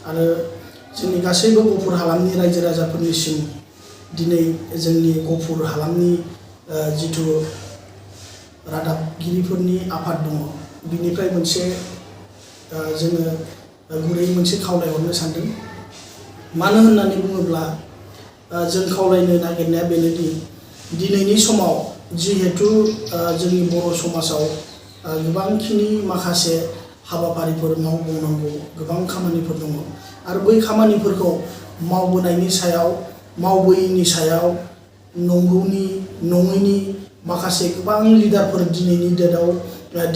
आरो जोंनि गासैबो गफुर हालामनि रायजो राजाफोरनिसिम दिनै जोंनि गफुर हालामनि जिथु रादाबगिरिफोरनि आफाद दङ बिनिफ्राय मोनसे जोङो गुरै मोनसे खावलायहरनो सानदों। मानो होननानै बुङोब्ला जों खावलायनो नागिरनाया बेनोदि दिनैनि समाव जिहेतु जोंनि बर' समाजाव गोबांखिनि माखासे हाबाफारिफोर मावबावनांगौ गोबां खामानिफोर दङ आरो बै खामानिफोरखौ मावबोनायनि सायाव मावबोयैनि सायाव नंगौनि नङैनि माखासे गोबां लिडारफोर दिनैनि डेटआव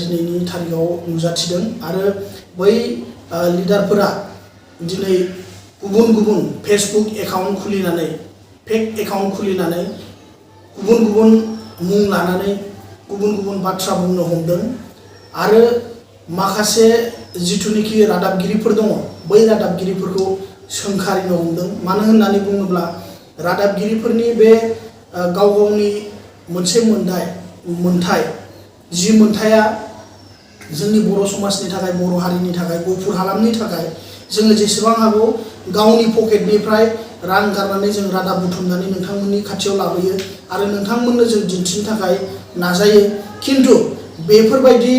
दिनैनि तारिखआव नुजाथिदों आरो बै लिडारफोरा दिनै गुबुन गुबुन फेसबुक एकाउन्ट खुलिनानै फेक एकाउन्ट खुलिनानै गुबुन गुबुन मुं लानानै गुबुन गुबुन बाथ्रा बुंनो हमदों आरो माखासे जिथुनिखि रादाबगिरिफोर दङ बै रादाबगिरिफोरखौ सोंखारिनो हमदों। मानो होननानै बुङोब्ला रादाबगिरिफोरनि बे गाव गावनि मोनसे मोनथाय जि मोनथाया जोंनि बर' समाजनि थाखाय बर' हारिनि थाखाय गफुर हालामनि थाखाय जोङो जेसेबां हागौ गावनि पकेटनिफ्राय रां गारनानै जों रादाब बुथुमनानै नोंथांमोननि खाथियाव लाबोयो आरो नोंथांमोननो जों दिन्थिनो थाखाय नाजायो। खिन्थु बेफोरबायदि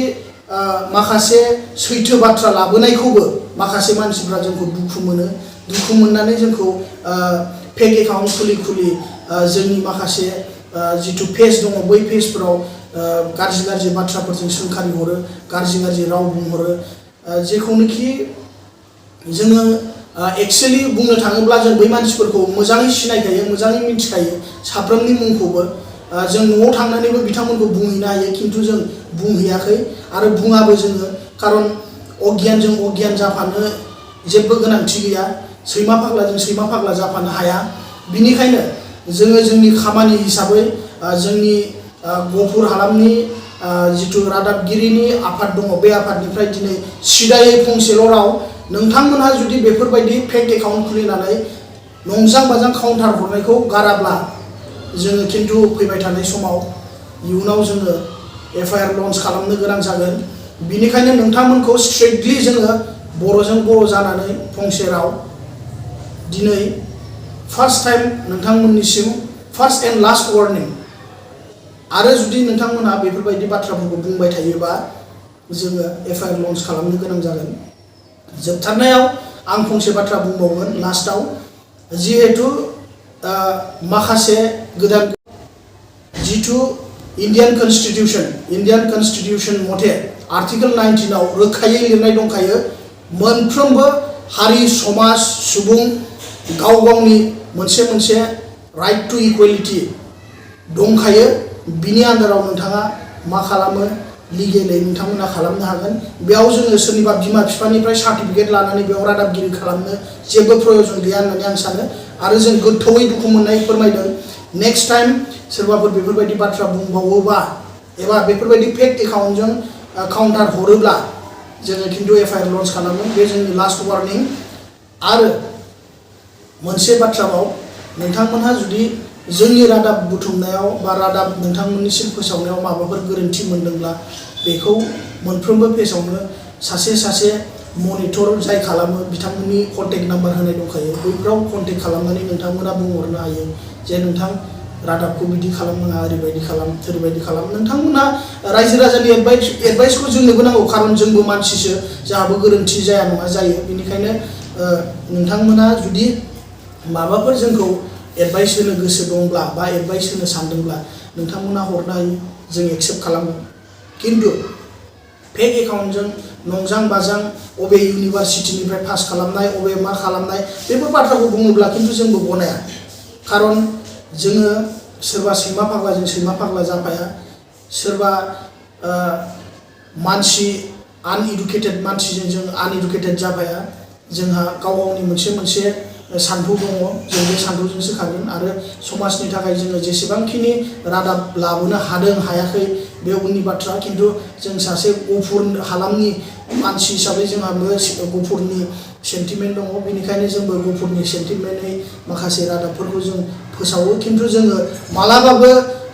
माखासे सैथो बाथ्रा लाबोनायखौबो माखासे मानसिफ्रा जोंखौ दुखु मोननानै जोंखौ फेक एकाउन्ट खुलि जोंनि माखासे जिथु पेज दङ बै पेजफोराव गाज्रि गाज्रि बाथ्राफोरजों सोंखारि हरो गाज्रि राव बुंहरो जेखौनोखि जोङो एक्चुअली बुंनो थाङोब्ला जों बै मानसिफोरखौ मोजाङै सिनायखायो मोजाङै मिथिखायो साफ्रोमनि मुंखौबो जों न'आव थांनानैबो बिथांमोनखौ बुंहैनो हायो खिन्थु जों बुंहैयाखै आरो बुङाबो जोङो खारन अगियानजों अगियान जाफानो जेबो गोनांथि गैया सैमा फाग्लाजों सैमा फाग्ला जाफानो हाया। बिनिखायनो जोङो जोंनि खामानि हिसाबै जोंनि गफुर हालामनि जिथु रादाबगिरिनि आफाद दङ बे आफादनिफ्राय दिनै सिदायै फंसेल' राव नोंथांमोनहा जुदि बेफोरबायदि फेक एकाउन्ट खुलिनानै नंजां बाजां काउन्टार हरनायखौ गाराब्ला जोङो खिन्थु फैबाय थानाय समाव इयुनाव जोङो एफआइआर लन्च खालामनो गोनां जागोन। बिनिखायनो नोंथांमोनखौ स्ट्रिक्टलि जोङो बर'जों बर' जानानै फंसे राव दिनै फार्स्ट टाइम नोंथांमोननिसिम फार्स्ट एन्ड लास्ट वार्निं आरो जुदि नोंथांमोनहा बेफोरबायदि बाथ्राफोरखौ बुंबाय थायोबा जोङो एफआइआर लन्च खालामनो गोनां जागोन। जोबथारनायाव आं फंसे बाथ्रा बुंबावगोन लास्टआव जिहेतु माखासे गोदान जिथु इन्डियान कनस्टिटिउसन मथे आर्टिकेल 19 आव रोखायै लिरनाय दंखायो मोनफ्रोमबो हारि समाज सुबुं गाव गावनि मोनसे राइट टु इकुवेलिटि दंखायो। बिनि आन्दाराव नोंथाङा मा खालामो लिगेलै नोंथांमोना खालामनो हागोन। बेयाव जोङो सोरनिबा बिमा बिफानिफ्राय सार्टिफिकेट लानानै बेयाव रादाबगिरि खालामनो जेबो प्रयजन गैया होननानै आं सानो आरो जों गोथौयै दुखु मोननाय फोरमायदों। नेक्स्ट टाइम सोरबाफोर बेफोरबायदि बाथ्रा बुंबावोबा एबा बेफोरबायदि फेक एकाउन्टजों काउन्टार हरोब्ला जोङो खिन्थु एफआइआर लन्च खालामगोन। बे जोंनि लास्ट वार्निं। आरो मोनसे बाथ्राबाव नोंथांमोनहा जुदि जोंनि रादाब बुथुमनायाव बा रादाब नोंथांमोननिसिम फोसावनायाव माबाफोर गोरोन्थि मोनदोंब्ला बेखौ मोनफ्रोमबो पेजावनो सासे मनिटर जाय खालामो बिथांमोननि कन्टेक्ट नाम्बार होनाय दंखायो बैफोराव कन्टेक्ट खालामनानै नोंथांमोना बुंहरनो हायो जे नोंथां रादाबखौ बिदि खालामनाङा ओरैबायदि खालाम नोंथांमोना रायजो राजानि एडभाइसखौ जोंनोबो नांगौ खारन जोंबो मानसिसो जोंहाबो गोरोन्थि जाया नङा जायो। बेनिखायनो नोंथांमोना जुदि माबाफोर जोंखौ एडभाइस होनो गोसो दंब्ला बा एडभाइस होनो सानदोंब्ला नोंथांमोना हरनो हायो जों एक्सेप्ट खालामो। खिन्थु फेक एकाउन्टजों नंजां बाजां अबे इउनिभार्सिटिनिफ्राय पास खालामनाय अबे मा खालामनाय बेफोर बाथ्राखौ बुङोब्ला खिन्थु जोंबो गनाया खारन जोङो सोरबा सैमा फाग्लाजों सैमा फाग्ला जाफाया सोरबा मानसि आनइडुकेटेड मानसिजों जों आनइडुकेटेड जाफाया जोंहा गाव गावनि मोनसे सान्थौ दङ जों बे सान्थौजोंसो खारगोन आरो समाजनि थाखाय जोङो जेसेबांखिनि रादाब लाबोनो हादों हायाखै बे उननि बाथ्रा खिन्थु जों सासे गफुर हालामनि मानसि हिसाबै जोंहाबो गफुरनि सेन्टिमेन्ट दङ बेनिखायनो जोंबो गफुरनि सेन्टिमेन्टै माखासे रादाबफोरखौ जों फोसावो खिन्थु जोङो मालाबाबो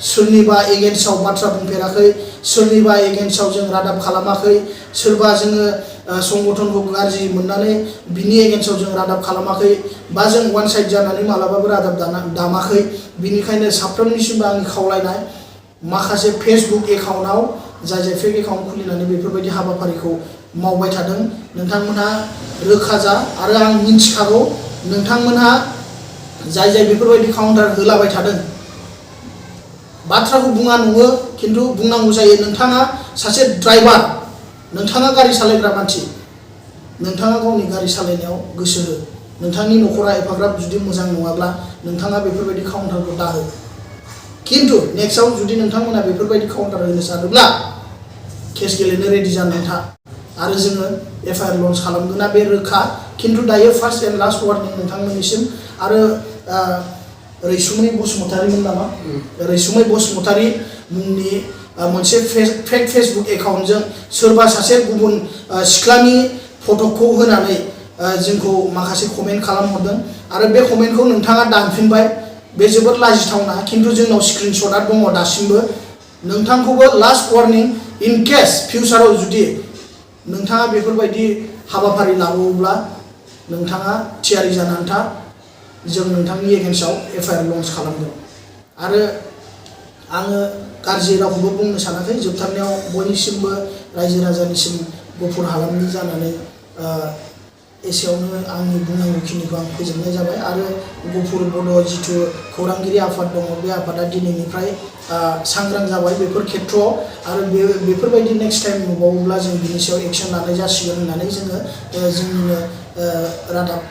सोरनिबा एगेन्स्टआव बाथ्रा बुंफेराखै सोरनिबा एगेन्स्टआव जों रादाब खालामाखै सोरबा जोङो संगठनखौ गाज्रि मोननानै बिनि एगेन्स्टआव जों रादाब खालामाखै बा जों वान साइड जानानै मालाबाबो रादाब दामाखै। बिनिखायनो साफ्रोमनिसिमबो आंनि खावलायनाय, माखासे फेसबुक एकाउन्टआव जाय फेक एकाउन्ट खुलिनानै बेफोरबायदि हाबाफारिखौ मावबाय थादों नोंथांमोनहा रोखा जा। आरो आं मिन्थिखागौ नोंथांमोनहा जाय बेफोरबायदि काउन्टार होलाबाय थादों बाथ्राखौ बुङा नङो खिन्थु बुंनांगौ जायो। नोंथाङा सासे ड्राइभार, नोंथाङा गारि सालायग्रा मानसि, नोंथाङा गावनि गारि सालायनायाव गोसो हो। नोंथांनि न'खरा एफाग्राब जुदि मोजां नङाब्ला नोंथाङा बेफोरबायदि काउन्टारखौ दाहो। खिन्थु नेक्स्टआव जुदि नोंथांमोना बेफोरबायदि काउन्टार होनो सानोब्ला केस गेलेनो रेडि जानानै था आरो जोङो एफआइआर लन्च खालामगोना बे रोखा। खिन्थु दायो फार्स्ट एन्ड लास्ट वार्निं नोंथांमोननिसिम। आरो रैसुमै बसुमतारीमोन नामा, रैसुमै बसुमतारी मुंनि मोनसे फेक फेसबुक एकाउन्टजों सोरबा सासे गुबुन सिख्लानि फट'खौ होनानै जोंखौ माखासे कमेन्ट खालामहरदों आरो बे कमेन्टखौ नोंथाङा दानफिनबाय। बे जोबोद लाजिथावना। खिन्थु जोंनाव स्क्रिनशटआ दङ दासिमबो। नोंथांखौबो लास्ट वार्निं, इन केस फिउचाराव जुदि नोंथाङा बेफोरबायदि हाबाफारि लाबावोब्ला नोंथाङा थियारि जानानै था। जों नोंथांनि एगेन्स्टआव एफआइआर लन्च खालामगोन। आरो आङो गाज्रि रावखौबो बुंनो सानाखै। जोबथारनायाव बयनिसिमबो रायजो राजानिसिम गुफुर हालामनि जानानै एसेयावनो आंनि बुंनांगौखिनिखौ आं फोजोबनाय जाबाय। आरो गुफुर बड' जिथु खौरांगिरि आफाद दङ बे आफादा दिनैनिफ्राय सांग्रां जाबाय बेफोर खेथ्रआव। आरो बेफोरबायदि नेक्स्ट टाइम नुबावोब्ला जों बिनि सायाव एक्सन लानाय जासिगोन होननानै जोङो जोंनिनो रादाब